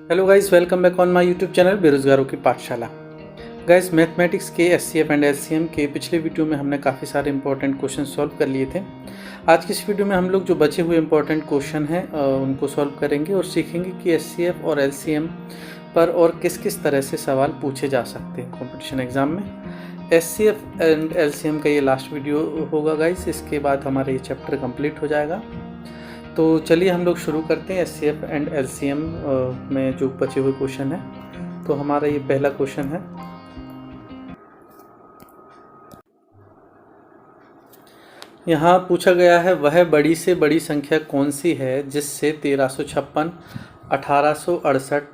Hello guys, welcome back on my YouTube channel बेरोजगारों की पाठशाला। गाइस, मैथमेटिक्स के एचसीएफ एंड एलसीएम के पिछले वीडियो में हमने काफ़ी सारे इंपॉर्टेंट क्वेश्चन सॉल्व कर लिए थे। आज की इस वीडियो में हम लोग जो बचे हुए इंपॉर्टेंट क्वेश्चन हैं उनको सॉल्व करेंगे और सीखेंगे कि एचसीएफ और एलसीएम पर और किस किस तरह से सवाल पूछे जा सकते हैं कॉम्पिटिशन एग्जाम में। एचसीएफ एंड एलसीएम का ये लास्ट वीडियो होगा गाइस, इसके बाद हमारा ये चैप्टर कंप्लीट हो जाएगा। तो चलिए हम लोग शुरू करते हैं एचसीएफ एंड एलसीएम में जो बचे हुए क्वेश्चन है। तो हमारा ये पहला क्वेश्चन है। यहाँ पूछा गया है, वह बड़ी से बड़ी संख्या कौन सी है जिससे 1356, 1868,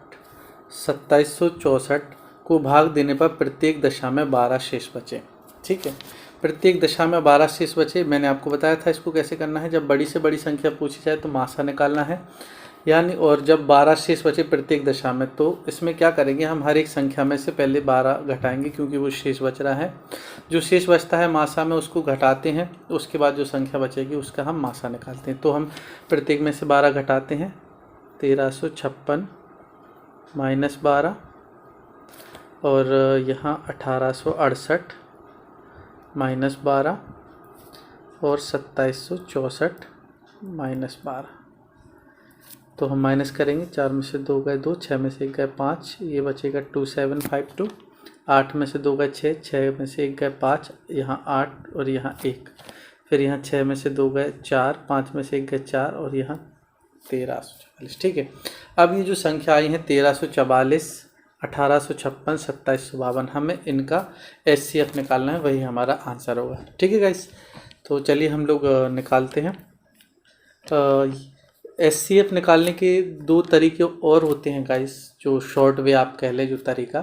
2764 को भाग देने पर प्रत्येक दशा में 12 शेष बचे। ठीक है, प्रत्येक दशा में 12 शेष बचे। मैंने आपको बताया था इसको कैसे करना है। जब बड़ी से बड़ी संख्या पूछी जाए तो मासा निकालना है यानी, और जब 12 शेष बचे प्रत्येक दशा में तो इसमें क्या करेंगे, हम हर एक संख्या में से पहले 12 घटाएंगे क्योंकि वो शेष बच रहा है। जो शेष बचता है मासा में उसको घटाते हैं, उसके बाद जो संख्या बचेगी उसका हम मासा निकालते हैं। तो हम प्रत्येक में से 12 घटाते हैं। 1356 माइनस 12 और यहाँ 1868 माइनस 12 और 2764 माइनस 12। तो हम माइनस करेंगे। 4 में से 2 गए 2, 6 में से 1 गए 5, ये बचेगा 2752। 8 में से 2 गए 6, 6 में से 1 गए 5, यहाँ 8 और यहाँ 1। फिर यहाँ 6 में से 2 गए 4, 5 में से 1 गए 4 और यहाँ 1344। ठीक है, अब ये जो संख्या आई है 1344, 1856, 2752, हमें इनका एचसीएफ निकालना है, वही हमारा आंसर होगा। ठीक है गाइस, तो चलिए हम लोग निकालते हैं। एचसीएफ निकालने के दो तरीके और होते हैं गाइस, जो शॉर्ट वे आप कह लें जो तरीका,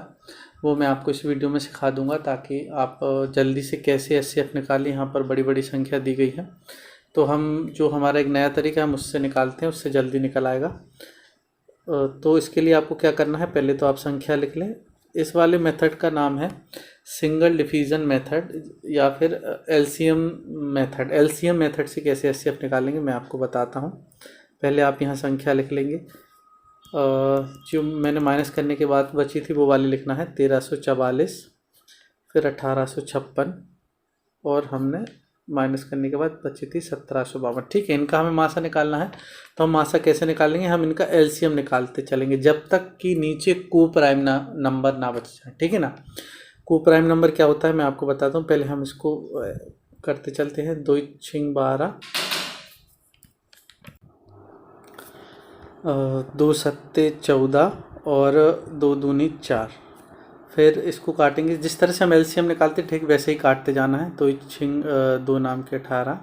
वो मैं आपको इस वीडियो में सिखा दूंगा ताकि आप जल्दी से कैसे एचसीएफ निकालें। यहाँ पर बड़ी बड़ी संख्या दी गई है तो हम जो हमारा एक नया तरीका हम उससे निकालते हैं, उससे जल्दी निकल आएगा। तो इसके लिए आपको क्या करना है, पहले तो आप संख्या लिख लें। इस वाले मेथड का नाम है सिंगल डिवीज़न मेथड या फिर एलसीएम मेथड। एलसीएम मेथड से कैसे एचसीएफ निकालेंगे मैं आपको बताता हूँ। पहले आप यहाँ संख्या लिख लेंगे, जो मैंने माइनस करने के बाद बची थी वो वाली लिखना है। 1344 फिर 1856 और हमने माइनस करने के बाद बची थी 1752। ठीक है, इनका हमें मासा निकालना है। तो हम मासा कैसे निकालेंगे, हम इनका एलसीएम निकालते चलेंगे जब तक कि नीचे को प्राइम नंबर ना बच जाए। ठीक है ना, को प्राइम नंबर क्या होता है मैं आपको बताता हूँ। पहले हम इसको करते चलते हैं। 2 6 12, 2 7 14 और 2 दूनी 4। फिर इसको काटेंगे जिस तरह से हम एलसीएम निकालते ठीक वैसे ही काटते जाना है। 2 छिंग 2 नाम के 18,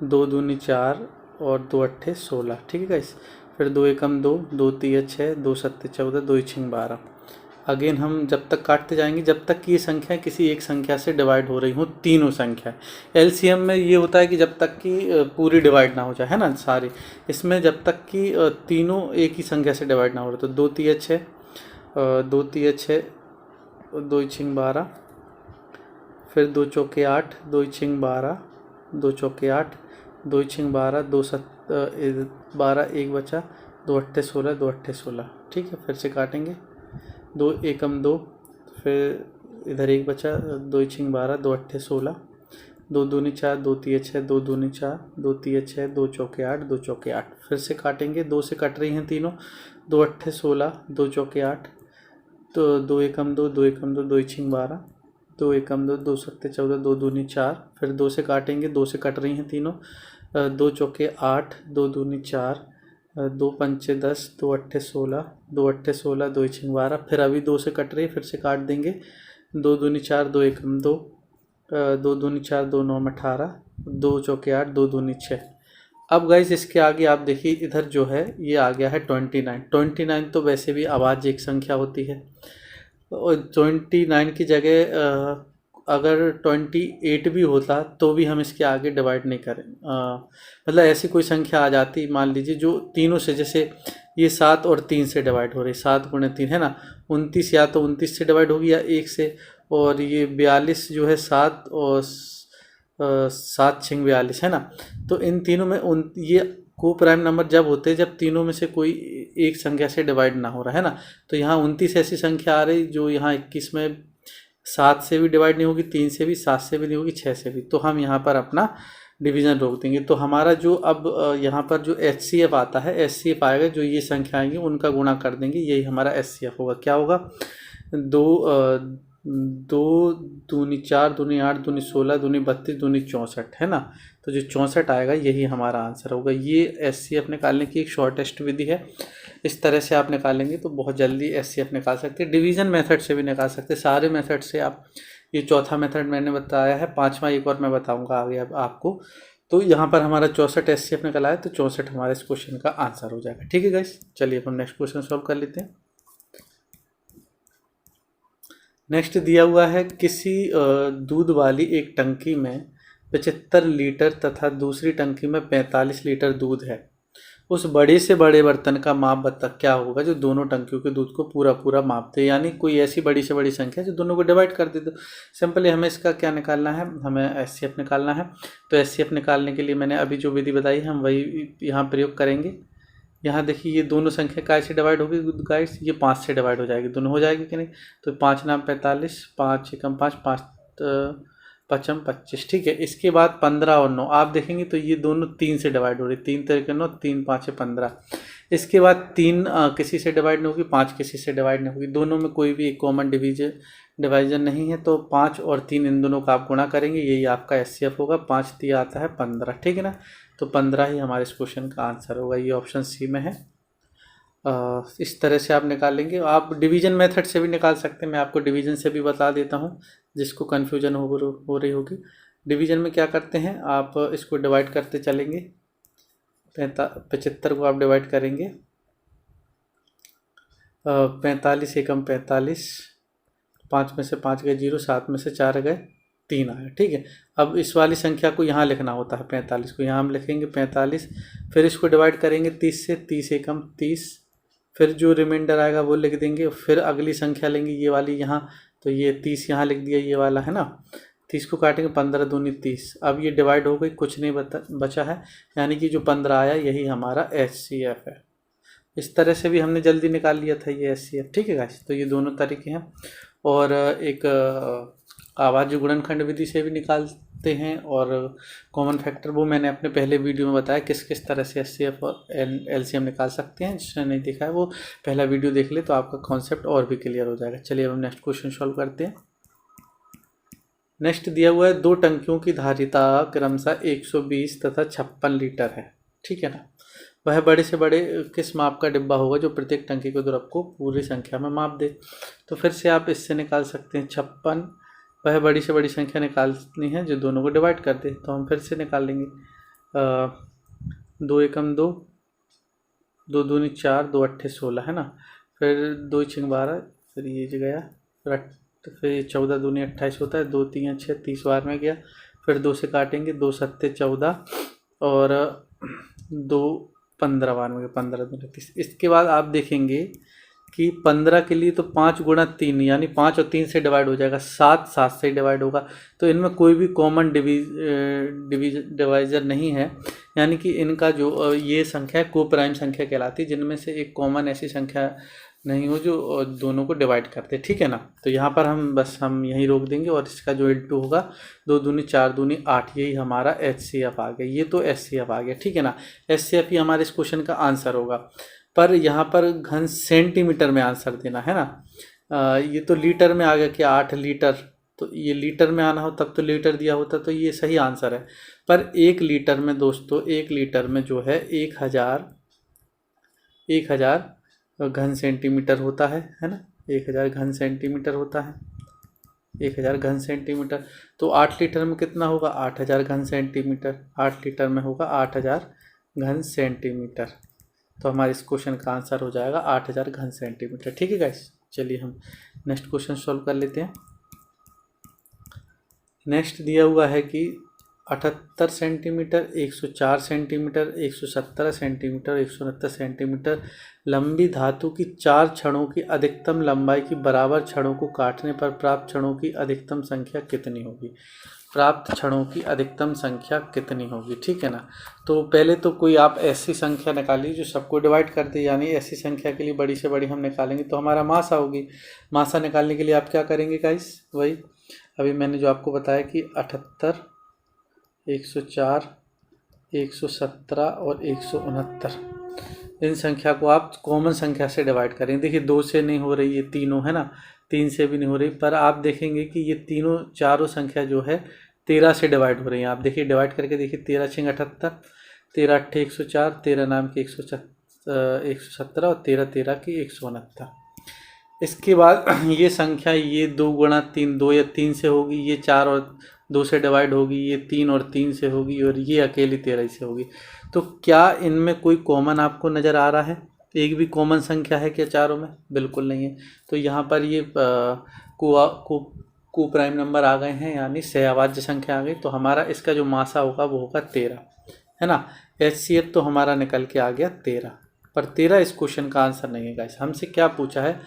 2 दूनी 4 और 2 अट्ठे 16। ठीक है गाइस, फिर 2 एकम 2, 2 तिया 6, 2 सत्ते 14, 2 छिंग 12। अगेन हम जब तक काटते जाएंगे जब तक कि ये संख्या किसी एक संख्या से डिवाइड हो रही हो, तीनों संख्या। एलसीएम में ये होता है कि जब तक कि पूरी डिवाइड ना हो जाए, है ना सारी। इसमें जब तक कि तीनों एक ही संख्या से डिवाइड ना हो रहे। तो 2 तिया 6, 2 तिया 6, 2 छिंग 12, फिर 2 चौके 8, 2 छिंग 12, 2 चौके 8, 2 छिंग 12, 2 12, 1 बचा, 2 अट्ठे 16, 2 अट्ठे 16। ठीक है, फिर से काटेंगे। 2 एकम 2, फिर इधर 1 बचा, 2 छिंग 12, 2 अट्ठे 16, 2 दूनी 4, 2 तिया 6, 2 दूनी 4, 2 तिया 6, 2 चौके 8, 2 चौके 8। फिर से काटेंगे, 2 से कट रही हैं तीनों। 2 अट्ठे 16, 2 चौके 8, तो 2 एकम 2, 2 एकम 2, 2 छिंग 12, 2 एकम 2, 2 सत्ते 14, 2 दूनी 4। फिर 2 से काटेंगे, 2 से कट रही हैं तीनों। 2 चौके 8, 2 दूनी 4, 2 पंचे 10, 2 अट्ठे 16, 2 अट्ठे 16, 2 छिंग 12। फिर अभी 2 से कट रही है, फिर से काट देंगे। 2 दूनी 4, 2 एकम 2, 2 दूनी 4, 2 9 18, 2 चौके 8, 2 दूनी 6। अब गाइस इसके आगे आप देखिए, इधर जो है ये आ गया है 29। 29 तो वैसे भी अभाज्य एक संख्या होती है और 29 की जगह अगर 28 भी होता तो भी हम इसके आगे डिवाइड नहीं करें। मतलब ऐसी कोई संख्या आ जाती, मान लीजिए जो तीनों से, जैसे ये 7 और 3 से डिवाइड हो रही, 7 गुणे 3 है ना, 29 या तो 29 से डिवाइड होगी या 1 से। और ये 42 जो है 7 और 7 छिंग 42 है ना। तो इन तीनों में ये को प्राइम नंबर जब होते हैं जब तीनों में से कोई एक संख्या से डिवाइड ना हो रहा है ना। तो यहाँ 29 ऐसी संख्या आ रही जो यहाँ 21 में 7 से भी डिवाइड नहीं होगी, 3 से भी, 7 से भी नहीं होगी, 6 से भी। तो हम यहाँ पर अपना डिवीज़न रोक देंगे। तो हमारा जो अब यहाँ पर जो HCF आता है, HCF आएगा जो ये संख्या आएंगी उनका गुणा कर देंगे, यही हमारा HCF होगा। क्या होगा? 2 दूनी 4 दूनी 8 दूनी 16 दूनी 32 दूनी 64 है ना। तो जो 64 आएगा यही हमारा आंसर होगा। ये HCF निकालने की एक शॉर्टेस्ट विधि है। इस तरह से आप निकालेंगे तो बहुत जल्दी HCF निकाल सकते हैं। डिवीज़न मेथड से भी निकाल सकते हैं, सारे मेथड से आप। ये चौथा मेथड मैंने बताया है, पांचवा एक और मैं बताऊंगा आगे अब आपको। तो यहाँ पर हमारा 64 HCF निकला है, तो 64 हमारे इस क्वेश्चन का आंसर हो जाएगा। ठीक है गाइस, चलिए अब हम नेक्स्ट क्वेश्चन सॉल्व कर लेते हैं। नेक्स्ट दिया हुआ है किसी दूध वाली एक टंकी में 75 लीटर तथा दूसरी टंकी में 45 लीटर दूध है। उस बड़े से बड़े बर्तन का माप बता क्या होगा जो दोनों टंकियों के दूध को पूरा पूरा माप दे। यानी कोई ऐसी बड़ी से बड़ी संख्या जो दोनों को डिवाइड कर दे। तो सिंपली हमें इसका क्या निकालना है, हमें HCF निकालना है। तो HCF निकालने के लिए मैंने अभी जो विधि बताई हम वही यहाँ प्रयोग करेंगे। यहाँ देखिए ये दोनों संख्या काय से डिवाइड होगी गाइस, ये 5 से डिवाइड हो जाएगी, दोनों हो जाएगी कि नहीं। तो 5 नाम 45, 5 एकम 5, 5 पचम 25। ठीक है, इसके बाद 15 और 9 आप देखेंगे तो ये दोनों 3 से डिवाइड हो रही, 3 तरीके 9, 3 5 15। इसके बाद 3 किसी से डिवाइड नहीं होगी, 5 किसी से डिवाइड नहीं होगी, दोनों में कोई भी एक कॉमन डिवाइजन नहीं है। तो 5 और 3 इन दोनों का आप गुणा करेंगे, यही आपका HCF होगा। 5 दिया आता है 15, ठीक है ना। तो 15 ही हमारे इस क्वेश्चन का आंसर होगा, ये ऑप्शन सी में है। इस तरह से आप निकालेंगे। आप डिवीजन मेथड से भी निकाल सकते हैं, मैं आपको डिवीजन से भी बता देता हूँ जिसको कन्फ्यूजन हो रही होगी। डिवीजन में क्या करते हैं, आप इसको डिवाइड करते चलेंगे। 75 को आप डिवाइड करेंगे 45 एकम 45, 5 में से 5 गए 0, 7 में से 4 गए 3 आया। ठीक है, अब इस वाली संख्या को यहाँ लिखना होता है, 45 को यहाँ हम लिखेंगे 45, फिर इसको डिवाइड करेंगे 30 से, 30 एकम 30, फिर जो रिमाइंडर आएगा वो लिख देंगे। फिर अगली संख्या लेंगे ये वाली यहाँ, तो ये 30 यहाँ लिख दिया, ये वाला है ना। 30 को काटेंगे 15 दूनी 30। अब ये डिवाइड हो गई, कुछ नहीं बचा है, यानी कि जो 15 आया यही हमारा HCF है। इस तरह से भी हमने जल्दी निकाल लिया था ये HCF। ठीक है गाइस, तो ये दोनों तरीके हैं। और एक आवर्त गुणनखंड विधि से भी निकालते हैं, और कॉमन फैक्टर वो मैंने अपने पहले वीडियो में बताया किस किस तरह से HCF और LCM निकाल सकते हैं। जिसने नहीं देखा है वो पहला वीडियो देख ले, तो आपका कॉन्सेप्ट और भी क्लियर हो जाएगा। चलिए अब हम नेक्स्ट क्वेश्चन सॉल्व करते हैं। नेक्स्ट दिया हुआ है 2 टंकियों की धारिता क्रमशः 120 तथा 56 लीटर है। ठीक है ना। वह बड़े से बड़े किस माप का डिब्बा होगा जो प्रत्येक टंकी के द्रव को पूरी संख्या में माप दे। तो फिर से आप इससे निकाल सकते हैं 56, वह बड़ी से बड़ी संख्या निकालनी है जो दोनों को डिवाइड कर दे। तो हम फिर से निकाल लेंगे 2 एकम 2, 2 दूनी 4, 2 अट्ठे 16 है ना। फिर 2 छिंग 12, फिर ये गया, फिर 14 दूनी 28 होता है, 2 3 6, 30 बार में गया। फिर 2 से काटेंगे, 2 सत्ते 14 और 2 15 बार में गया, 15 दूनी 30। इसके बाद आप देखेंगे कि 15 के लिए तो 5 गुणा 3 यानी 5 और 3 से डिवाइड हो जाएगा, 7 से डिवाइड होगा। तो इनमें कोई भी कॉमन डिवाइजर नहीं है, यानी कि इनका जो ये संख्या को प्राइम संख्या कहलाती है, जिनमें से एक कॉमन ऐसी संख्या नहीं हो जो दोनों को डिवाइड करते। ठीक है ना। तो यहाँ पर हम यहीं रोक देंगे, और इसका जो इंटू होगा 2 दूनी 4 दूनी 8, यही हमारा HCF आ गया। ये तो HCF आ गया, ठीक है ना। HCF ही हमारे इस क्वेश्चन का आंसर होगा। पर यहाँ पर घन सेंटीमीटर में आंसर देना है ना। ये तो लीटर में आ गया कि 8 लीटर, तो ये लीटर में आना हो तब तो लीटर दिया होता, तो ये सही आंसर है। पर 1 लीटर में दोस्तों, 1 लीटर में जो है 1000 घन सेंटीमीटर होता है ना। 1000 घन सेंटीमीटर होता है, 1000 घन सेंटीमीटर। तो 8 लीटर में कितना होगा, 8000 घन सेंटीमीटर। 8 लीटर में होगा 8000 घन सेंटीमीटर। तो हमारे इस क्वेश्चन का आंसर हो जाएगा 8000 घन सेंटीमीटर। ठीक है गाइस, चलिए हम नेक्स्ट क्वेश्चन सॉल्व कर लेते हैं। नेक्स्ट दिया हुआ है कि 78 सेंटीमीटर, 104 सेंटीमीटर, 117 सेंटीमीटर, 169 सेंटीमीटर लंबी धातु की 4 छड़ों की अधिकतम लंबाई की बराबर छड़ों को काटने पर प्राप्त छड़ों की अधिकतम संख्या कितनी होगी। प्राप्त क्षणों की अधिकतम संख्या कितनी होगी, ठीक है ना। तो पहले तो कोई आप ऐसी संख्या निकालिए जो सबको डिवाइड कर दे, यानी ऐसी संख्या के लिए बड़ी से बड़ी हम निकालेंगे तो हमारा मासा होगी। मासा निकालने के लिए आप क्या करेंगे गाइस, वही अभी मैंने जो आपको बताया कि 78, 104, 117 और 169, इन संख्या को आप कॉमन संख्या से डिवाइड करेंगे। देखिए 2 से नहीं हो रही, ये तीनों है ना, 3 से भी नहीं हो रही, पर आप देखेंगे कि ये तीनों चारों संख्या जो है 13 से डिवाइड हो रही हैं। आप देखिए डिवाइड करके देखिए, 13 छिंग 78, 13 अट्ठे 104, 13 नाम की 117 और 13 13 की 169। इसके बाद ये संख्या ये 2 गुणा 3, 2 या 3 से होगी, ये 4 और 2 से डिवाइड होगी, ये 3 और 3 से होगी, और ये अकेली 13 से होगी। तो क्या इनमें कोई कॉमन आपको नज़र आ रहा है? एक भी कॉमन संख्या है क्या चारों में? बिल्कुल नहीं है। तो यहाँ पर ये को प्राइम नंबर आ गए हैं, यानी सहअभाज्य संख्या आ गई। तो हमारा इसका जो मासा होगा वो होगा 13, है ना। HCF तो हमारा निकल के आ गया 13, पर 13 इस क्वेश्चन का आंसर नहीं है गाइस। हमसे क्या पूछा है,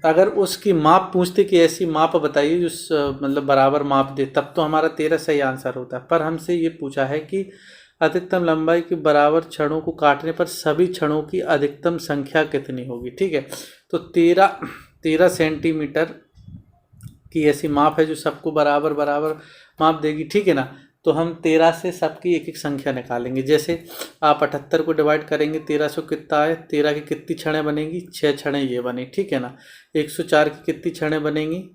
अगर उसकी माप पूछते कि ऐसी माप बताइए जो मतलब बराबर माप दे, तब तो हमारा 13 सही आंसर होता है। पर हमसे ये पूछा है कि अधिकतम लंबाई के बराबर क्षणों को काटने पर सभी क्षणों की अधिकतम संख्या कितनी होगी, ठीक है। तो 13 सेंटीमीटर की ऐसी माप है जो सबको बराबर बराबर माप देगी, ठीक है ना। तो हम 13 से सबकी एक एक संख्या निकालेंगे। जैसे आप 78 को डिवाइड करेंगे 13 से, कितना आए, 13 की कितनी क्षणें बनेंगी, 6 क्षणें ये बनी, ठीक है ना। 104 की कितनी क्षणें बनेंगी,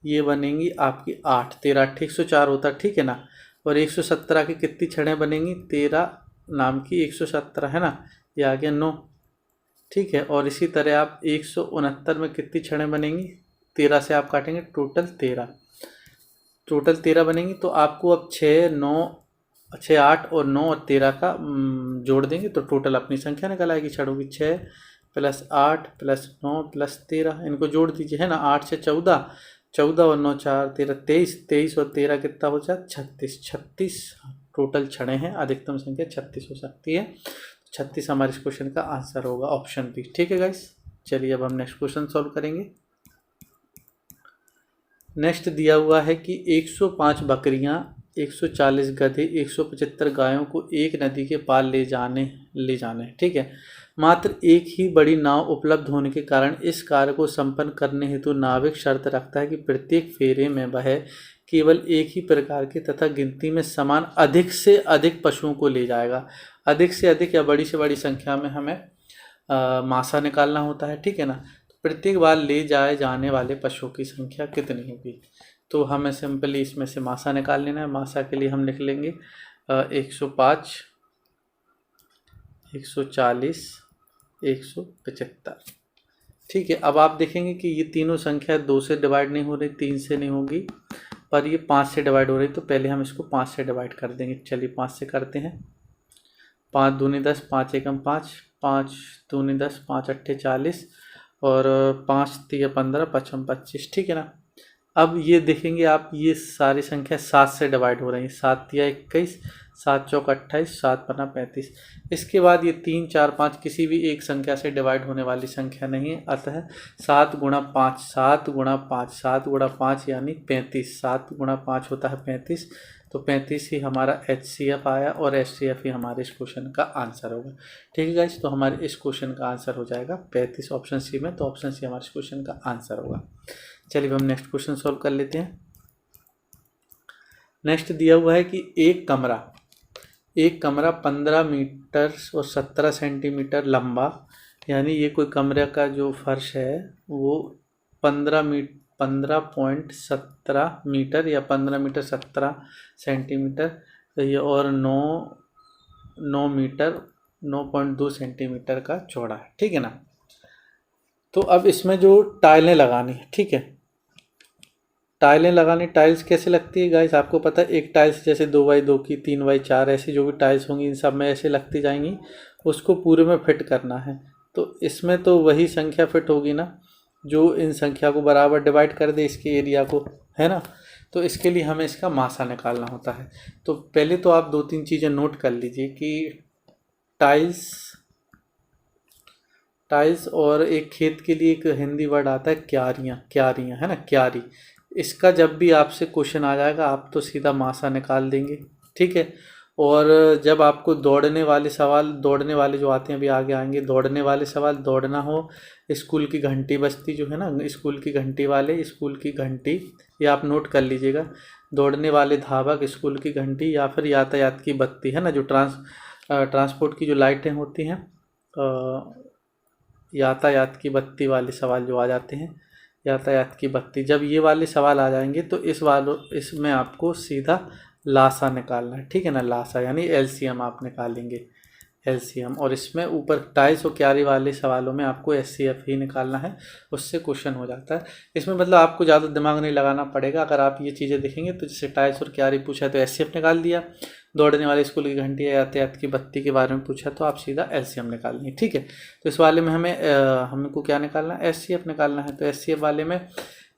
ये बनेंगी आपकी 8, 13 8 104 होता, ठीक है ना। और 117 की कितनी क्षणें बनेंगी, 13 नाम की 117, है ना, ये आ गया 9, ठीक है। और इसी तरह आप 169 में कितनी क्षणें बनेंगी, 13 से आप काटेंगे टोटल 13 बनेंगी। तो आपको अब 6 8 और 9 और 13 का जोड़ देंगे तो टोटल अपनी संख्या निकल आएगी क्षणों की। 6 + 8 + 9 + 13, इनको जोड़ दीजिए, है ना। 8 से 14, 14 और 9 4 13 23, 23 और 13 कितना हो जाए 36, 36 टोटल क्षणें हैं। अधिकतम संख्या 36 हो सकती है। 36 हमारे इस क्वेश्चन का आंसर होगा, ऑप्शन बी, ठीक है गाइस। चलिए अब हम नेक्स्ट क्वेश्चन सॉल्व करेंगे। नेक्स्ट दिया हुआ है कि 105 बकरियां, 140 गधे, 175 गायों को एक नदी के पार ले जाने, ठीक है। मात्र एक ही बड़ी नाव उपलब्ध होने के कारण इस कार्य को संपन्न करने हेतु नाविक शर्त रखता है कि प्रत्येक फेरे में वह केवल एक ही प्रकार के तथा गिनती में समान अधिक से अधिक पशुओं को ले जाएगा। अधिक से अधिक या बड़ी से बड़ी संख्या में हमें मासा निकालना होता है, ठीक है ना। प्रत्येक बार ले जाए जाने वाले पशुओं की संख्या कितनी होगी। तो हमें सिंपली इसमें से मासा निकाल लेना है। मासा के लिए हम लिख लेंगे 105, 140, 175, ठीक है। अब आप देखेंगे कि ये तीनों संख्या 2 से डिवाइड नहीं हो रही, 3 से नहीं होगी, पर ये 5 से डिवाइड हो रही। तो पहले हम इसको 5 से डिवाइड कर देंगे। चलिए 5 से करते हैं। 5 दूनी 10, 5 एकम 5, 5 दूनी 10, 5 अट्ठे 40 और 5 तिया 15, 5 25, ठीक है ना। अब ये देखेंगे आप, ये सारी संख्या 7 से डिवाइड हो रही है। 7 तिया 21, 7 चौक 28, 7 पन्ना 35। इसके बाद ये 3 4 5 किसी भी एक संख्या से डिवाइड होने वाली संख्या नहीं है। अतः 7 गुणा 5, 7 गुणा 5, 7 गुणा 5 यानी 35, 7 गुणा 5 होता है 35। तो 35 ही हमारा HCF आया और HCF ही हमारे इस क्वेश्चन का आंसर होगा, ठीक है गाइस। तो हमारे इस क्वेश्चन का आंसर हो जाएगा 35, ऑप्शन सी में। तो ऑप्शन सी हमारे इस क्वेश्चन का आंसर होगा। चलिए हम नेक्स्ट क्वेश्चन सॉल्व कर लेते हैं। नेक्स्ट दिया हुआ है कि एक कमरा 15 मीटर और 17 सेंटीमीटर लंबा, यानी ये कोई कमरे का जो फर्श है वो 15.17 मीटर या 15 मीटर 17 सेंटीमीटर, तो ये और 9 मीटर 9.2 सेंटीमीटर का चौड़ा है, ठीक है ना। तो अब इसमें जो टाइलें लगानी है, ठीक है, टाइल्स कैसे लगती है गाइस, आपको पता है। एक टाइल्स जैसे 2x2 की, 3x4, ऐसी जो भी टाइल्स होंगी इन सब में ऐसे लगती जाएंगी, उसको पूरे में फिट करना है। तो इसमें तो वही संख्या फिट होगी ना जो इन संख्या को बराबर डिवाइड कर दे इसके एरिया को, है ना। तो इसके लिए हमें इसका मासा निकालना होता है। तो पहले तो आप 2-3 चीज़ें नोट कर लीजिए कि टाइल्स और एक खेत के लिए एक हिंदी वर्ड आता है क्यारियाँ, है ना, क्यारी। इसका जब भी आपसे क्वेश्चन आ जाएगा आप तो सीधा मासा निकाल देंगे, ठीक है। और जब आपको दौड़ने वाले सवाल, दौड़ने वाले जो आते हैं अभी आगे आएंगे, दौड़ने वाले सवाल, दौड़ना हो, स्कूल की घंटी बजती जो है ना, स्कूल की घंटी वाले, स्कूल की घंटी, ये आप नोट कर लीजिएगा, दौड़ने वाले धावक, स्कूल की घंटी, या फिर यातायात की बत्ती है ना, जो ट्रांसपोर्ट की जो लाइटें होती हैं, यातायात की बत्ती वाले सवाल जो आ जाते हैं, यातायात की बत्ती, जब ये वाले सवाल आ जाएंगे तो इसमें आपको सीधा लासा निकालना है, ठीक है ना। लासा यानी एलसीएम आप निकालेंगे, एलसीएम। और इसमें ऊपर टाइल्स और क्यारी वाले सवालों में आपको एचसीएफ ही निकालना है, उससे क्वेश्चन हो जाता है। इसमें मतलब आपको ज़्यादा दिमाग नहीं लगाना पड़ेगा। अगर आप ये चीज़ें देखेंगे तो जैसे टाइल्स और क्यारी पूछा तो एचसीएफ निकाल दिया, दौड़ने वाले स्कूल की घंटी या यातायात की बत्ती के बारे में पूछा तो आप सीधा एलसीएम निकालेंगे, ठीक है। तो इस वाले में हमको क्या निकालना है, एचसीएफ निकालना है। तो एचसीएफ वाले में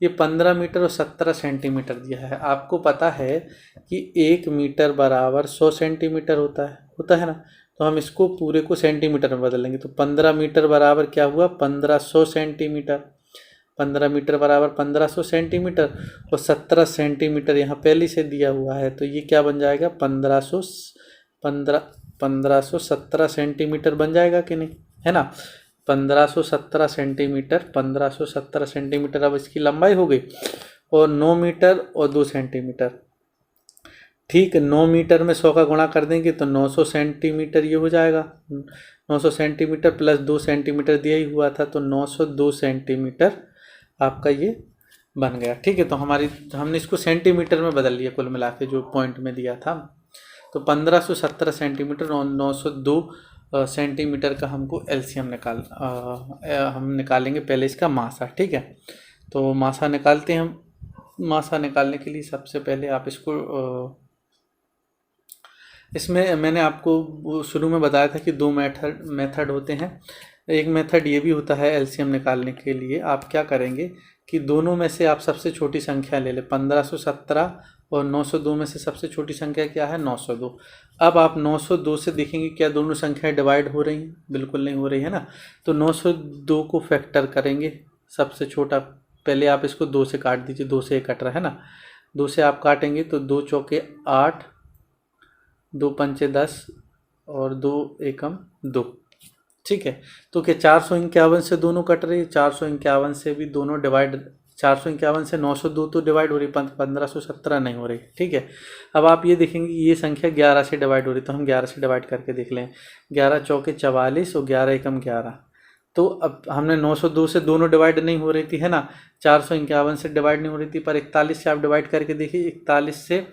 ये 15 मीटर और 17 सेंटीमीटर दिया है। आपको पता है कि 1 मीटर बराबर 100 सेंटीमीटर होता है ना, तो हम इसको पूरे को सेंटीमीटर में बदल लेंगे। तो 15 मीटर बराबर क्या हुआ, 1500 सेंटीमीटर, 15 मीटर बराबर 1500 सेंटीमीटर, और 17 सेंटीमीटर यहाँ पहले से दिया हुआ है, तो ये क्या बन जाएगा, 1517 सेंटीमीटर बन जाएगा कि नहीं, है ना। 1517 सेंटीमीटर, 1517 सेंटीमीटर अब इसकी लंबाई हो गई, और 9 मीटर और 2 सेंटीमीटर, ठीक। 9 मीटर में 100 का गुणा कर देंगे तो 900 सेंटीमीटर ये हो जाएगा। 900 सेंटीमीटर प्लस 2 सेंटीमीटर दिया ही हुआ था, तो 902 सेंटीमीटर आपका ये बन गया, ठीक है। तो हमने इसको सेंटीमीटर में बदल लिया कुल मिला के, जो पॉइंट में दिया था। तो 1517 सेंटीमीटर और 902 सेंटीमीटर का हमको एलसीएम हम निकालेंगे पहले इसका मासा, ठीक है। तो मासा निकालते हैं हम। मासा निकालने के लिए सबसे पहले आप इसको इसमें मैंने आपको शुरू में बताया था कि 2 मेथड होते हैं। एक मेथड ये भी होता है एलसीएम निकालने के लिए, आप क्या करेंगे कि दोनों में से आप सबसे छोटी संख्या ले लें। 1517 और 902 में से सबसे छोटी संख्या क्या है, 902। अब आप 902 से देखेंगे क्या दोनों संख्याएं डिवाइड हो रही हैं, बिल्कुल नहीं हो रही है ना। तो 902 को फैक्टर करेंगे, सबसे छोटा। पहले आप इसको 2 से काट दीजिए, 2 से 1 कट रहा है ना, 2 से आप काटेंगे तो 2 चौके 8, 2 पंचे 10 और 2 एकम 2, ठीक है। तो क्या 451 से दोनों कट रही है, 451 से भी दोनों डिवाइड, 451 से 902 तो डिवाइड हो रही, 1517 नहीं हो रही, ठीक है। अब आप ये देखेंगे ये संख्या 11 से डिवाइड हो रही, तो हम 11 से डिवाइड करके देख लें। 11 चौके 44 और 11 एकम 11। तो अब हमने 902 से दोनों डिवाइड नहीं हो रही थी, है ना, 451 से डिवाइड नहीं हो रही थी, पर 41 से आप डिवाइड करके देखिए, 41 से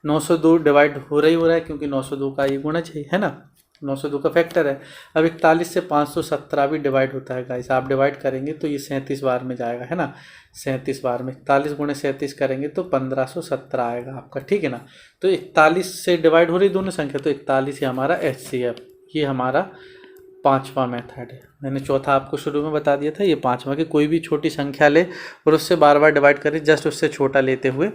902 डिवाइड हो रहा है, क्योंकि 902 का ये गुणज है ना, 902 का फैक्टर है। अब 41 से 517 भी डिवाइड होता है गाइस, आप डिवाइड करेंगे तो ये 37 बार में जाएगा, है ना, 37 बार में। 41 गुणे 37 करेंगे तो 1517 आएगा आपका, ठीक है ना। तो 41 से डिवाइड हो रही दोनों संख्या, तो 41 ही हमारा एचसीएफ, ये हमारा 5वां मेथड है। मैंने चौथा आपको शुरू में बता दिया था, ये 5वां, कि कोई भी छोटी संख्या ले और उससे बार बार डिवाइड करें, जस्ट उससे छोटा लेते हुए,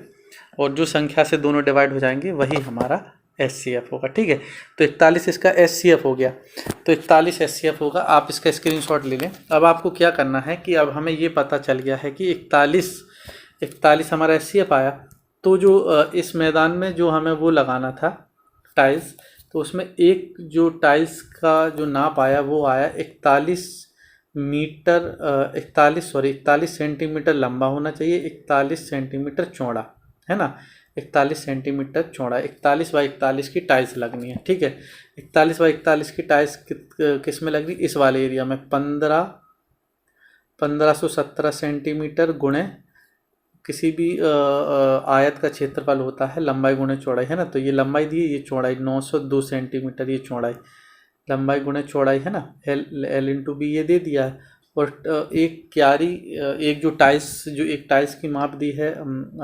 और जो संख्या से दोनों डिवाइड हो जाएंगे वही हमारा एचसीएफ होगा, ठीक है। तो 41 इसका एचसीएफ हो गया, तो 41 एचसीएफ होगा। आप इसका स्क्रीनशॉट ले लें। अब आपको क्या करना है कि अब हमें ये पता चल गया है कि 41 हमारा एचसीएफ आया। तो जो इस मैदान में जो हमें वो लगाना था टाइल्स, तो उसमें एक जो टाइल्स का जो नाप आया वो आया 41 सेंटीमीटर लंबा होना चाहिए, 41 सेंटीमीटर चौड़ा, है ना, 41 सेंटीमीटर चौड़ा। 41 बाई 41 की टाइल्स लगनी है, ठीक है। 41 बाई 41 की टाइल्स किस में लग रही, इस वाले एरिया में। 1517 सेंटीमीटर गुणे किसी भी आयत का क्षेत्रफल होता है लंबाई गुणे चौड़ाई, है ना। तो ये लंबाई दी है, ये चौड़ाई 902 सेंटीमीटर, ये चौड़ाई, लंबाई गुणे चौड़ाई, है ना, एल इंटू बी ये दे दिया है। और एक क्यारी, एक टाइल्स की माप दी है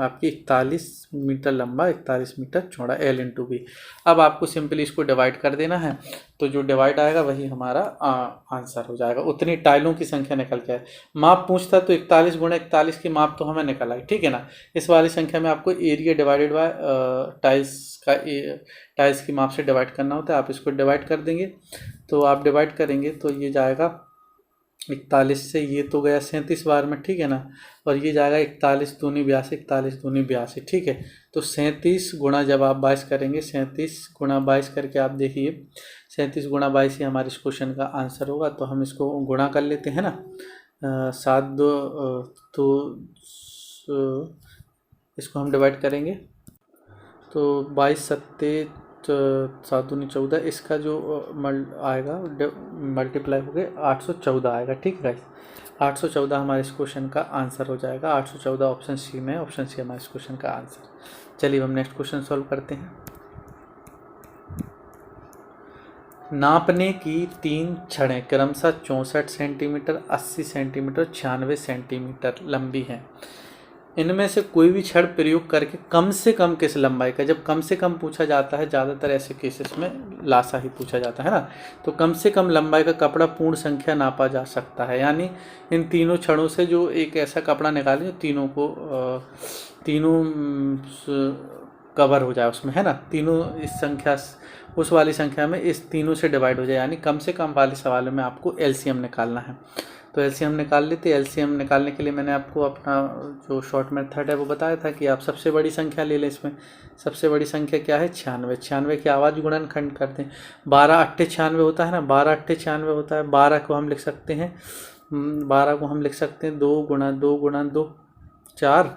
आपकी 41 मीटर लंबा, 41 मीटर चौड़ा, एल इंटू बी। अब आपको सिंपली इसको डिवाइड कर देना है, तो जो डिवाइड आएगा वही हमारा आंसर हो जाएगा। उतनी टाइलों की संख्या निकल के आए। माप पूछता तो 41 गुणे 41 की माप तो हमें निकल आई, ठीक है ना। इस वाली संख्या में आपको एरिया डिवाइडेड बाय टाइल्स की माप से डिवाइड करना होता है। आप इसको डिवाइड कर देंगे, तो आप डिवाइड करेंगे तो ये जाएगा 41 से ये तो गया 37 बार में, ठीक है ना, और ये जाएगा 41 दूनी 82, 41 दूनी 82, ठीक है। तो 37 गुणा जब आप 22 करेंगे, 37 गुणा 22 करके आप देखिए, 37 गुणा 22 ही हमारे इस क्वेश्चन का आंसर होगा। तो हम इसको गुणा कर लेते हैं ना, 7 2 तो इसको हम डिवाइड करेंगे तो 22 सत्ते 7 दूनी 14, इसका जो आएगा मल्टीप्लाई हो गए 814 आएगा, ठीक है। 814 हमारे इस क्वेश्चन का आंसर हो जाएगा। 814 ऑप्शन सी में, ऑप्शन सी हमारे इस क्वेश्चन का आंसर। चलिए हम नेक्स्ट क्वेश्चन सॉल्व करते हैं। नापने की 3 छड़ें क्रमशः 64 सेंटीमीटर, 80 सेंटीमीटर, 96 सेंटीमीटर लंबी हैं। इनमें से कोई भी छड़ प्रयोग करके कम से कम किस लंबाई का, जब कम से कम पूछा जाता है ज़्यादातर ऐसे केसेस में लासा ही पूछा जाता है ना, तो कम से कम लंबाई का कपड़ा पूर्ण संख्या नापा जा सकता है। यानी इन तीनों छड़ों से जो एक ऐसा कपड़ा निकालें जो तीनों को तीनों कवर हो जाए उसमें, है ना, तीनों इस संख्या उस वाली संख्या में इस तीनों से डिवाइड हो जाए। यानी कम से कम वाले सवालों में आपको एलसीएम निकालना है। तो एलसीएम निकाल लेते। एलसीएम निकालने के लिए मैंने आपको अपना जो शॉर्ट मेथड है वो बताया था कि आप सबसे बड़ी संख्या ले लें। इसमें सबसे बड़ी संख्या क्या है, 96। 96 की आवाज़ गुणनखंड करते हैं। 12 8 96 होता है ना, 12 8 96 होता है। 12 को हम लिख सकते हैं 2 गुणा 2 गुणा 2 4,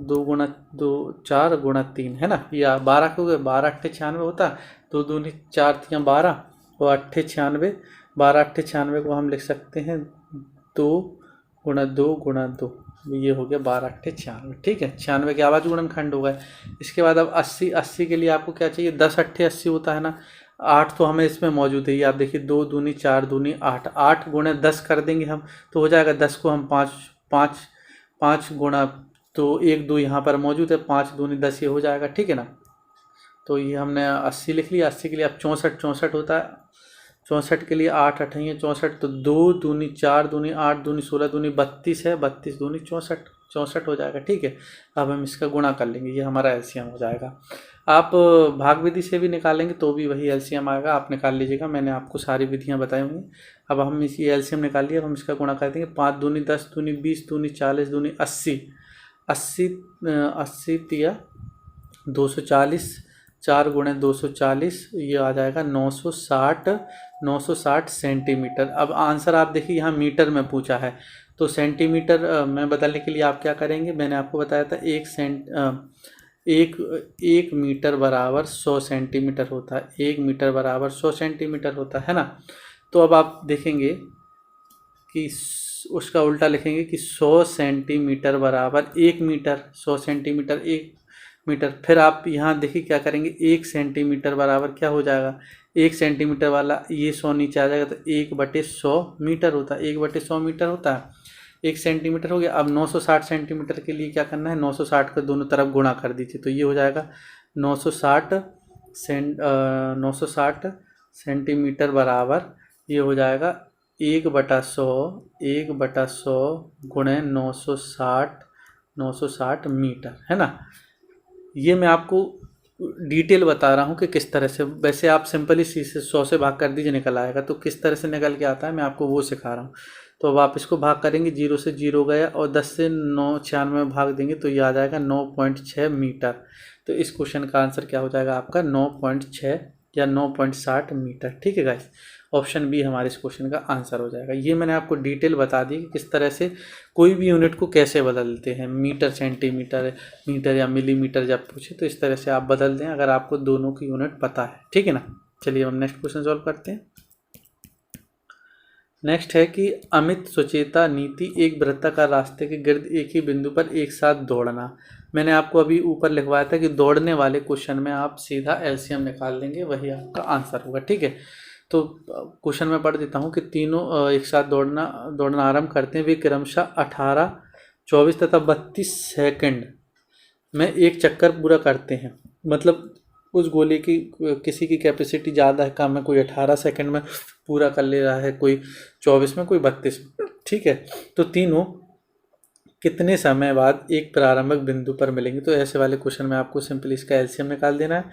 2 गुणा 2 4 गुणा 3, है ना। या 12 को 12 8 96 होता है, 2 दूनी 4 3 12 और 8 96, 12 8 96 को हम लिख सकते हैं 2 गुणा 2 गुणा 2, ये हो गया 12 8 96, ठीक है। 96 के आवाज़ गुणनखंड हो गए। इसके बाद अब 80, 80 के लिए आपको क्या चाहिए, 10 8 80 होता है ना। 8 तो हमें इसमें मौजूद है, ये आप देखिए 2 दूनी 4 दूनी 8, 8 गुणे 10 कर देंगे हम तो हो जाएगा। 10 को हम 5 गुणा, तो 1 2 यहाँ पर मौजूद है, 5 दूनी 10 ये हो जाएगा, ठीक है ना। तो ये हमने 80 लिख लिया। 80 के लिए अब 64 होता है। 64 के लिए 8 8 64, तो 2 दूनी 4 दूनी 8 दूनी 16 दूनी 32 है, 32 दूनी 64 हो जाएगा, ठीक है। अब हम इसका गुणा कर लेंगे, ये हमारा एलसीएम हो जाएगा। आप भाग विधि से भी निकालेंगे तो भी वही एलसीएम आएगा, आप निकाल लीजिएगा, मैंने आपको सारी विधियां बताई हुई। अब हम इसी एलसीएम निकाल लिए, अब हम इसका गुणा कर देंगे। 5 दूनी 10 दूनी 20 दूनी 40 दूनी 80, 80 तिया 240, 4 गुणे 240, ये आ जाएगा 960 सेंटीमीटर। अब आंसर आप देखिए यहाँ मीटर में पूछा है, तो सेंटीमीटर में बदलने के लिए आप क्या करेंगे, मैंने आपको बताया था 1 मीटर बराबर 100 सेंटीमीटर होता है। 1 मीटर बराबर 100 सेंटीमीटर होता है ना। तो अब आप देखेंगे कि उसका उल्टा लिखेंगे कि 100 सेंटीमीटर बराबर 1 मीटर, 100 सेंटीमीटर 1 मीटर। फिर आप यहाँ देखिए क्या करेंगे, 1 सेंटीमीटर बराबर क्या हो जाएगा, 1 सेंटीमीटर वाला ये 100 नीचे आ जाएगा, तो 1/100 मीटर होता है, 1/100 मीटर होता है। 1 सेंटीमीटर हो गया। अब 960 सेंटीमीटर के लिए क्या करना है, 960 को दोनों तरफ गुणा कर दीजिए, तो ये हो जाएगा 960 सेंटीमीटर बराबर, ये हो जाएगा 1/100 गुणे 960 मीटर, है ना। ये मैं आपको डिटेल बता रहा हूँ कि किस तरह से, वैसे आप सिंपली 100 से भाग कर दीजिए निकल आएगा, तो किस तरह से निकल के आता है मैं आपको वो सिखा रहा हूँ। तो अब आप इसको भाग करेंगे, 0 से 0 गया और 10 से 96 में भाग देंगे तो ये आ जाएगा 9.6 मीटर। तो इस क्वेश्चन का आंसर क्या हो जाएगा आपका, 9.6 या 9.60 मीटर, ठीक है गाइस। ऑप्शन बी हमारे इस क्वेश्चन का आंसर हो जाएगा। ये मैंने आपको डिटेल बता दी कि किस तरह से कोई भी यूनिट को कैसे बदलते हैं, मीटर सेंटीमीटर मीटर या मिलीमीटर जब पूछे तो इस तरह से आप बदल दें, अगर आपको दोनों की यूनिट पता है, ठीक है ना। चलिए हम नेक्स्ट क्वेश्चन सॉल्व करते हैं। नेक्स्ट है कि अमित सुचेता नीति एक वृत्ताकार रास्ते के गिर्द एक ही बिंदु पर एक साथ दौड़ना। मैंने आपको अभी ऊपर लिखवाया था कि दौड़ने वाले क्वेश्चन में आप सीधा एलसीएम निकाल लेंगे, वही आपका आंसर होगा, ठीक है। तो क्वेश्चन में पढ़ देता हूँ कि तीनों एक साथ दौड़ना आरंभ करते हैं। वे क्रमशः 18, 24 तथा 32 सेकंड में एक चक्कर पूरा करते हैं। मतलब उस गोले की किसी की कैपेसिटी ज़्यादा है, कम है, कोई 18 सेकंड में पूरा कर ले रहा है, कोई 24 में, कोई 32 में, ठीक है। तो तीनों कितने समय बाद एक प्रारंभिक बिंदु पर मिलेंगे। तो ऐसे वाले क्वेश्चन में आपको सिंपली इसका एलसीएम निकाल देना है।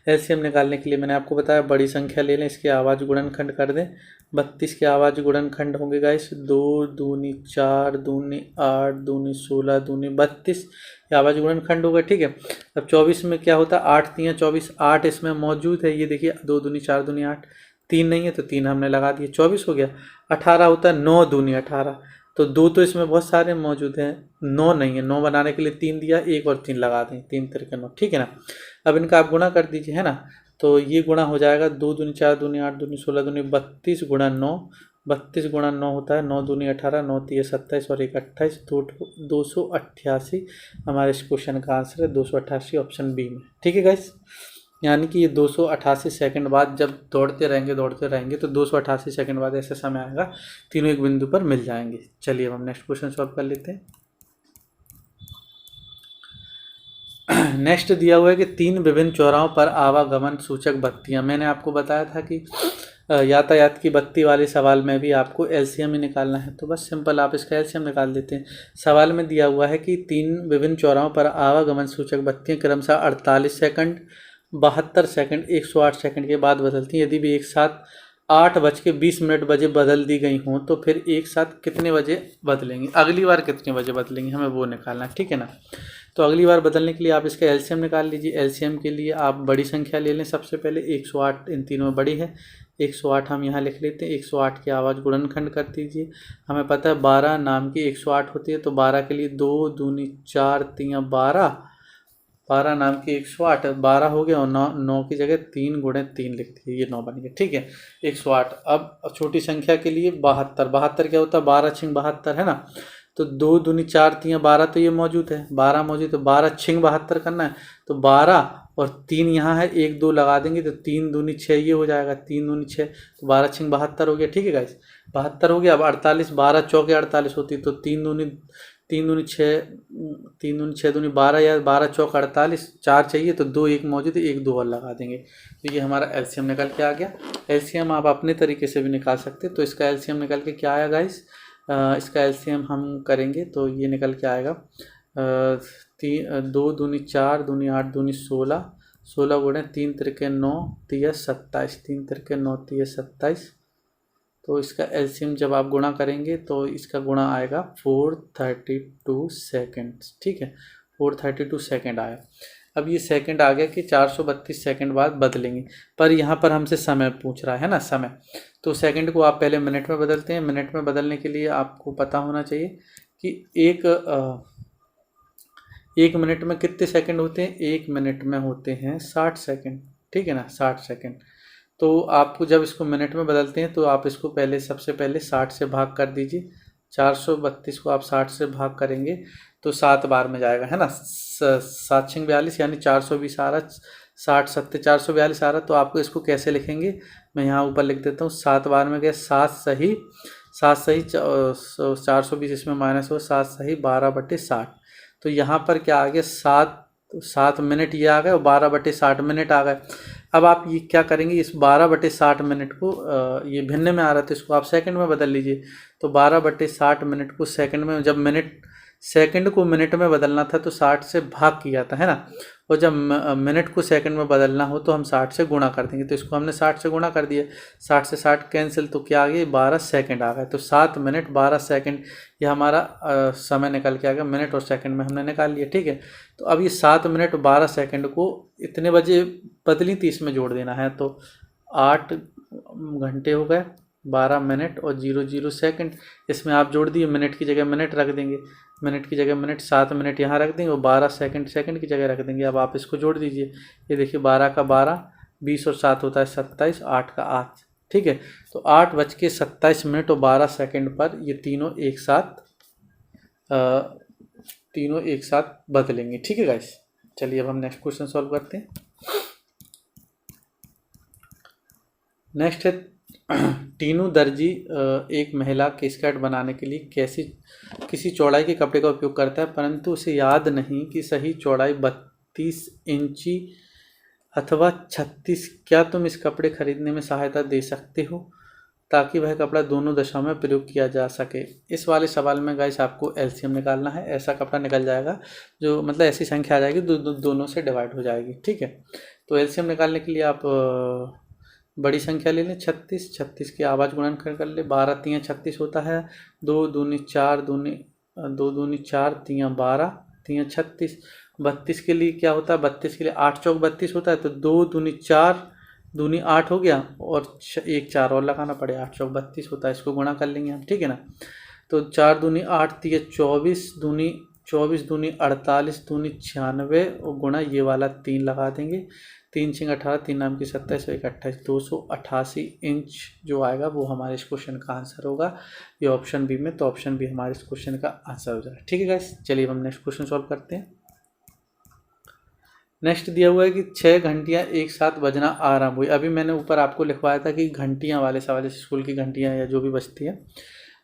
एलसीएम निकालने के लिए मैंने आपको बताया बड़ी संख्या ले लें, इसके आवाज गुणनखंड कर दें। 32 के आवाज गुणनखंड होंगे गाइस 2 दूनी 4 दूनी 8 दूनी 16 दूनी 32, ये आवाज गुणनखंड होगा। ठीक है, अब 24 में क्या होता है 8 3 24, 8 इसमें मौजूद है, ये देखिए 2 दूनी 4 दूनी 8, 3 नहीं है तो 3 हमने लगा दिए, 24 हो गया। 18 होता है 9 दूनी 18, तो 2 तो इसमें बहुत सारे मौजूद हैं, 9 नहीं है, 9 बनाने के लिए 3 दिया, 1 और 3 लगा दें, 3 तिरके 9। ठीक है ना, अब इनका आप गुणा कर दीजिए, है ना। तो ये गुणा हो जाएगा 2 दूनी 4 दूनी 8 दूनी 16 दूनी 32 गुणा 9, 32 गुणा 9 होता है 9 दूनी 18, 9 3 27 और 1 28, 288 हमारे इस क्वेश्चन का आंसर है 288 ऑप्शन बी में। ठीक है गाइस, यानी कि ये 288 सेकंड बाद जब दौड़ते रहेंगे तो 288 सेकंड बाद ऐसा समय आएगा तीनों एक बिंदु पर मिल जाएंगे। चलिए अब हम नेक्स्ट क्वेश्चन सॉल्व कर लेते हैं। नेक्स्ट दिया हुआ है कि 3 विभिन्न चौराहों पर आवागमन सूचक बत्तियां। मैंने आपको बताया था कि यातायात की बत्ती वाले सवाल में भी आपको एलसीएम ही निकालना है, तो बस सिंपल आप इसका एलसीएम निकाल देते हैं। सवाल में दिया हुआ है कि 3 विभिन्न चौराहों पर आवागमन सूचक बत्तियां क्रमशः 48 सेकंड, 72 सेकंड, 108 सेकंड के बाद बदलती हैं। यदि भी एक साथ 8:20 बजे बदल दी गई हों तो फिर एक साथ कितने बजे बदलेंगी, अगली बार कितने बजे बदलेंगी, हमें वो निकालना है। ठीक है ना, तो अगली बार बदलने के लिए आप इसका एलसीएम निकाल लीजिए। एलसीएम के लिए आप बड़ी संख्या ले लें, सबसे पहले 108 इन तीनों में बड़ी है, 108 हम यहाँ लिख लेते हैं। 108 की आवाज़ गुणनखंड कर दीजिए। हमें पता है 12 नाम की 108 होती है, तो 12 के लिए 2 दूनी 4 3 12, 12 नाम की 108, 12 हो गया और 9 की जगह 3 गुणे 3 लिख दिए, ये 9 बन गया। ठीक है, 108। अब छोटी संख्या के लिए 72, 72 क्या होता है 12 छिंग 72, है ना। तो 2 दूनी 4 3 12, तो ये मौजूद है, 12 मौजूद, तो 12 छिंग 72 करना है, तो 12 और 3 यहाँ है, 1 2 लगा देंगे तो 3 दूनी 6 ये हो जाएगा, 3 दूनी 6, तो 12 छिंग 72 हो गया। ठीक है गाइस, 72 हो गया। अब 48, 12 चौके 48 होती, तो 3 दूनी 6, 3 दूनी 6 दूनी 12 या 12 चौक 48, 4 चाहिए तो 2 1 मौजूद है, 1 2 और लगा देंगे, तो ये हमारा एलसीएम निकल के आ गया। एलसीएम आप अपने तरीके से भी निकाल सकते हैं, तो इसका एलसीएम निकल के क्या आया गाइस, इसका एलसीएम हम करेंगे तो ये निकल के आएगा 2 दूनी 4 दूनी 8 दूनी 16, 16 गुणे 3 तिरके 9 3 27, 3 तिरके 9 3 27, तो इसका एलसीएम जब आप गुणा करेंगे तो इसका गुणा आएगा 432 सेकेंड। ठीक है, 432 सेकेंड आया। अब ये सेकंड आ गया कि 432 सेकंड बाद बदलेंगे, पर यहाँ पर हमसे समय पूछ रहा है ना, समय, तो सेकंड को आप पहले मिनट में बदलते हैं। मिनट में बदलने के लिए आपको पता होना चाहिए कि एक मिनट में कितने सेकंड होते हैं, 1 मिनट में होते हैं 60 सेकंड। ठीक है ना, 60 सेकंड। तो आपको जब इसको मिनट में बदलते हैं तो आप इसको पहले सबसे पहले 60 से भाग कर दीजिए। 432 को आप 60 से भाग करेंगे तो 7 बार में जाएगा, है ना। 7 छिंग 42 यानी 420 आ रहा, 60 7 442 आ रहा। तो आपको इसको कैसे लिखेंगे, मैं यहाँ ऊपर लिख देता हूँ, 7 बार में गया 7 सही 420, इसमें माइनस हो 7 सही 12/60। तो यहाँ पर क्या आ गया 7 मिनट ये आ गए और 12/60 मिनट आ गए। अब आप ये क्या करेंगे, इस 12/60 मिनट को ये भिन्न में आ रहा था, इसको आप सेकंड में बदल लीजिए। तो 12/60 मिनट को सेकंड में, जब सेकंड को मिनट में बदलना था तो 60 से भाग किया था, है ना। और जब मिनट को सेकंड में बदलना हो तो हम 60 से गुणा कर देंगे, तो इसको हमने 60 से गुणा कर दिया, 60 से 60 कैंसिल, तो क्या आ गया 12 सेकंड आ गए। तो 7 मिनट 12 सेकंड ये हमारा समय निकल के आ गया, मिनट और सेकंड में हमने निकाल लिया। ठीक है, तो अब ये 7 मिनट 12 सेकंड को इतने बजे बदली थी इसमें जोड़ देना है, तो 8 घंटे हो गए, 12 मिनट और 00 सेकंड, इसमें आप जोड़ दिए, मिनट की जगह मिनट रख देंगे, मिनट की जगह मिनट, 7 मिनट यहाँ रख देंगे और 12 सेकंड सेकंड की जगह रख देंगे। अब आप इसको जोड़ दीजिए, ये देखिए 12 का 12, 20 और 7 होता है 27, 8 का 8। ठीक है, तो 8:27 और 12 सेकंड पर ये तीनों एक साथ बदलेंगे। ठीक है गाइस, चलिए अब हम नेक्स्ट क्वेश्चन सॉल्व करते हैं। नेक्स्ट है टीनू दर्जी एक महिला के स्कर्ट बनाने के लिए किसी चौड़ाई के कपड़े का उपयोग करता है, परंतु उसे याद नहीं कि सही चौड़ाई 32 इंची अथवा 36। क्या तुम इस कपड़े खरीदने में सहायता दे सकते हो ताकि वह कपड़ा दोनों दशाओं में प्रयोग किया जा सके। इस वाले सवाल में गाइस आपको एलसीएम निकालना है। ऐसा कपड़ा निकल जाएगा जो मतलब ऐसी संख्या आ जाएगी दोनों से डिवाइड हो जाएगी, ठीक है। तो एलसीएम निकालने के लिए आप बड़ी संख्या ले लें 36, 36 की आवाज़ गुणनखंड कर ले, 12 तियाँ 36 होता है, 2 दूनी 4 2 दूनी 4 तियाँ 12 तियाँ 36। 32 के लिए क्या होता है, 32 के लिए 8 चौक 32 होता है, तो 2 दूनी 4 दूनी 8 हो गया और एक 4 और लगाना पड़े, 8 चौक 32 होता है, इसको गुणा कर लेंगे हम, ठीक है ना। तो 4 दूनी 8 तिया 24 दूनी 48 दूनी 96 और गुणा ये वाला 3 लगा देंगे, 3 6 18 3 नाम की 27 1 28 288 इंच जो आएगा वो हमारे इस क्वेश्चन का आंसर होगा, ये ऑप्शन बी में। तो ऑप्शन बी हमारे इस क्वेश्चन का आंसर हो जाएगा, ठीक है गाइस। चलिए हम नेक्स्ट क्वेश्चन सॉल्व करते हैं। नेक्स्ट दिया हुआ है कि 6 घंटियाँ एक साथ बजना आरंभ हुई। अभी मैंने ऊपर आपको लिखवाया था कि घंटियाँ वाले सवाल, स्कूल की घंटियाँ या जो भी बजती है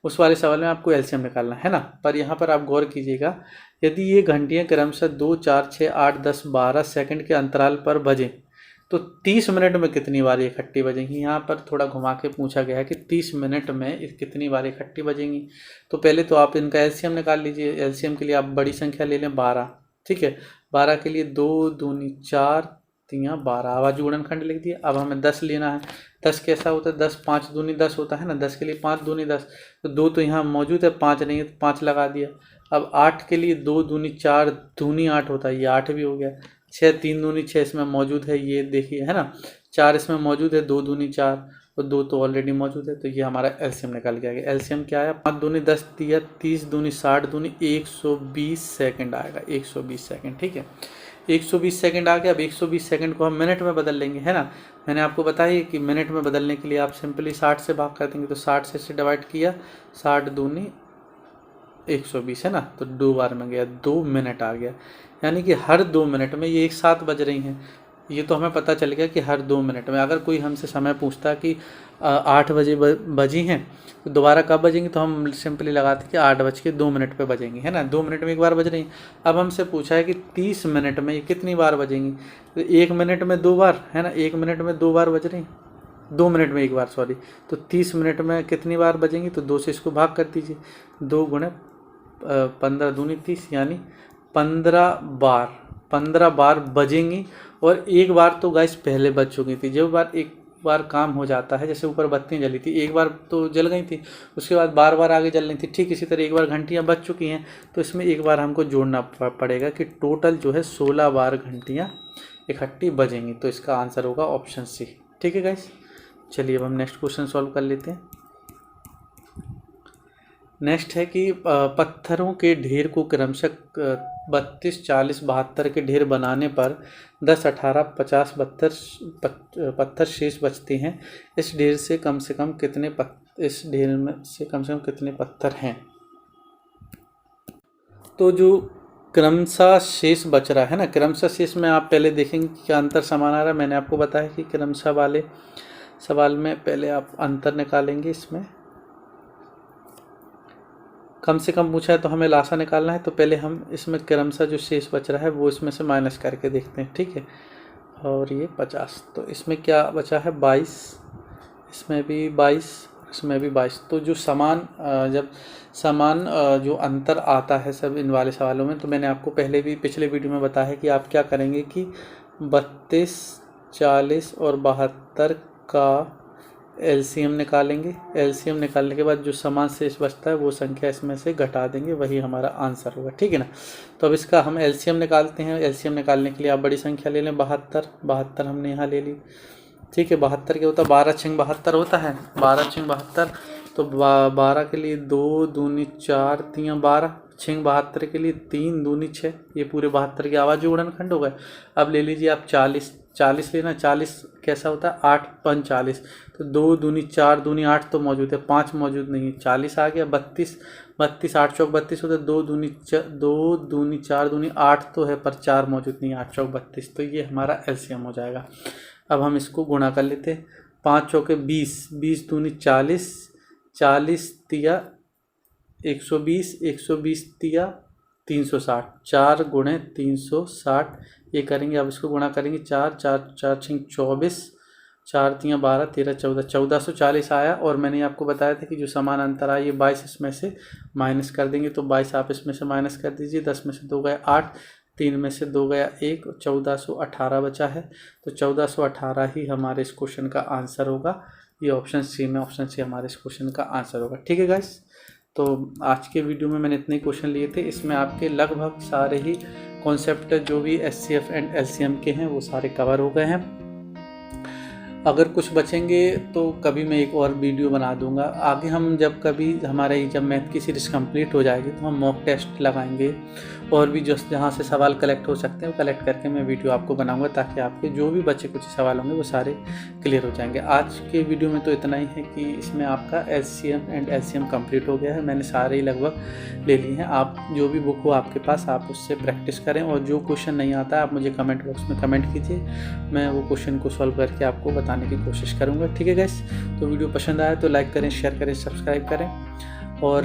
उस वाले सवाल में आपको एलसीएम निकालना है ना। पर यहाँ पर आप गौर कीजिएगा, यदि ये घंटियाँ क्रमशः 2 4 6 8 10 12 सेकंड के अंतराल पर बजें तो 30 मिनट में कितनी बार इकट्ठी बजेंगी। यहाँ पर थोड़ा घुमा के पूछा गया है कि 30 मिनट में कितनी बार इकट्ठी बजेंगी। तो पहले तो आप इनका एलसीएम निकाल लीजिए। एलसीएम के लिए आप बड़ी संख्या ले लें 12, ठीक है। 12 के लिए 2 दूनी 4 तियाँ 12, आवाज गुणनखंड लिख दिया। अब हमें 10 लेना है। 10 कैसा होता है, 10 5 दूनी 10 होता है ना। 10 के लिए 5 दूनी 10, तो 2 तो यहाँ मौजूद है, 5 नहीं है तो 5 लगा दिया। अब 8 के लिए 2 दूनी 4 दूनी 8 होता है, ये 8 भी हो गया। 6 3 दूनी 6 इसमें मौजूद है, ये देखिए है ना। 4 इसमें मौजूद है, 2 दूनी 4 और 2 तो ऑलरेडी मौजूद है, तो ये हमारा एलसीएम निकल के आ गया। एलसीएम क्या आया, 5 दूनी 10 दिया, 30 दूनी 60 दूनी 120 सेकंड आएगा, 120 सेकंड, ठीक है। 120 सेकंड आ गया। अब 120 सेकंड को हम मिनट में बदल लेंगे, है ना। मैंने आपको बताया कि मिनट में बदलने के लिए आप सिंपली 60 से भाग कर देंगे, तो 60 से इसे डिवाइड किया, 60 दूनी 120 है ना, तो 2 बार में गया, 2 मिनट आ गया। यानी कि हर 2 मिनट में ये एक साथ बज रही हैं। ये तो हमें पता चल गया कि हर 2 मिनट में। अगर कोई हमसे समय पूछता कि 8 बजे बजी हैं तो दोबारा कब बजेंगी, तो हम सिंपली लगाते कि 8:02 पे बजेंगी, है ना। 2 मिनट में एक बार बज रही हैं। अब हमसे पूछा है कि 30 मिनट में ये कितनी बार बजेंगी, तो 1 मिनट में 2 बार, है ना। 1 मिनट में 2 बार बज रही, 2 मिनट में एक बार, सॉरी। तो 30 मिनट में कितनी बार बजेंगी, तो 2 से इसको भाग कर दीजिए, 2 गुणे 15 दूनी 30, यानी 15 बार बजेंगी। और एक बार तो गाइस पहले बज चुकी थी। जब एक बार काम हो जाता है, जैसे ऊपर बत्तियाँ जली थी, एक बार तो जल गई थी, उसके बाद बार बार आगे जल रही थी, ठीक इसी तरह एक बार घंटियाँ बज चुकी हैं, तो इसमें एक बार हमको जोड़ना पड़ेगा कि टोटल जो है 16 बार घंटियाँ इकट्ठी बजेंगी। तो इसका आंसर होगा ऑप्शन सी, ठीक है गाइस। चलिए अब हम नेक्स्ट क्वेश्चन सॉल्व कर लेते हैं। नेक्स्ट है कि पत्थरों के ढेर को क्रमशः 32 40 72 के ढेर बनाने पर 10 18 50 पत्थर शेष बचते हैं। इस ढेर से कम कितने इस ढेर में से कम कितने पत्थर हैं। तो जो क्रमशः शेष बच रहा है ना, क्रमशः शेष में आप पहले देखेंगे क्या अंतर समान आ रहा है। मैंने आपको बताया कि क्रमशः वाले सवाल में पहले आप अंतर निकालेंगे। इसमें कम से कम पूछा है तो हमें लासा निकालना है, तो पहले हम इसमें क्रमशः जो शेष बच रहा है वो इसमें से माइनस करके देखते हैं, ठीक है। और ये 50, तो इसमें क्या बचा है 22, इसमें भी 22, इसमें भी 22। तो जो जब समान जो अंतर आता है सब इन वाले सवालों में, तो मैंने आपको पहले भी पिछले वीडियो में बताया है कि आप क्या करेंगे कि 32 40 और 72 का एलसीएम निकालेंगे। एलसीएम निकालने के बाद जो समान शेष बचता है वो संख्या इसमें से घटा देंगे, वही हमारा आंसर होगा, ठीक है ना। तो अब इसका हम एलसीएम निकालते हैं। एलसीएम निकालने के लिए आप बड़ी संख्या ले लें 72 हमने यहाँ ले ली, ठीक है। 72 क्या होता है, 12 6 72 होता है, 12 6 72। तो 12 के लिए 2 दूनी 4 3 12, 6 72 के लिए 3 दूनी 6, ये पूरे 72 की आवाज़ गुणनखंड हो गए। अब ले लीजिए आप 40 लेना। 40 कैसा होता है, 8 5 40, तो 2 दूनी 4 दूनी 8 तो मौजूद है, 5 मौजूद नहीं है, 40 आ गया। 32 8 चौक 32 होता है, 2 दूनी 4 दूनी 8 तो है पर 4 मौजूद नहीं है, 8 चौक 32, तो ये हमारा एलसीएम हो जाएगा। अब हम इसको गुणा कर लेते हैं, 5 चौके 20, 20 दूनी 40, 40 तिया 120, 120 तिया 360, 4 गुणे 360 ये करेंगे। अब इसको गुणा करेंगे 4 4 4 6 24, 4 तियाँ 12, 13 14, 1440 आया। और मैंने आपको बताया था कि जो समान अंतर आया ये 22 इसमें से माइनस कर देंगे, तो 22 आप इसमें से माइनस कर दीजिए। 10 में से 2 गया 8, 3 में से 2 गया 1, 1418 बचा है। तो 1418 ही हमारे इस क्वेश्चन का आंसर होगा। ये ऑप्शन सी में, ऑप्शन सी हमारे इस क्वेश्चन का आंसर होगा। ठीक है गाइस, तो आज के वीडियो में मैंने इतने क्वेश्चन लिए थे। इसमें आपके लगभग सारे ही कॉन्सेप्ट जो भी एचसीएफ एंड एलसीएम के हैं वो सारे कवर हो गए हैं। अगर कुछ बचेंगे तो कभी मैं एक और वीडियो बना दूंगा। आगे हम जब हमारे जब मैथ की सीरीज़ कंप्लीट हो जाएगी तो हम मॉक टेस्ट लगाएंगे और भी जो जहाँ से सवाल कलेक्ट हो सकते हैं वो कलेक्ट करके मैं वीडियो आपको बनाऊंगा, ताकि आपके जो भी बचे कुछ सवाल होंगे वो सारे क्लियर हो जाएंगे। आज के वीडियो में तो इतना ही है कि इसमें आपका एचसीएफ एंड एलसीएम कंप्लीट हो गया है। मैंने सारे ही लगभग ले लिए हैं। आप जो भी बुक हो आपके पास आप उससे प्रैक्टिस करें, और जो क्वेश्चन नहीं आता है आप मुझे कमेंट बॉक्स में कमेंट कीजिए, मैं वो क्वेश्चन को सॉल्व करके आपको बताने की कोशिश करूँगा। ठीक है गाइस, तो वीडियो पसंद आया तो लाइक करें, शेयर करें, सब्सक्राइब करें और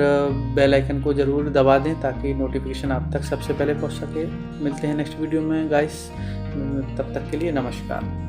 बेल आइकन को ज़रूर दबा दें ताकि नोटिफिकेशन आप तक सबसे पहले पहुंच सके। मिलते हैं नेक्स्ट वीडियो में गाइस, तब तक के लिए नमस्कार।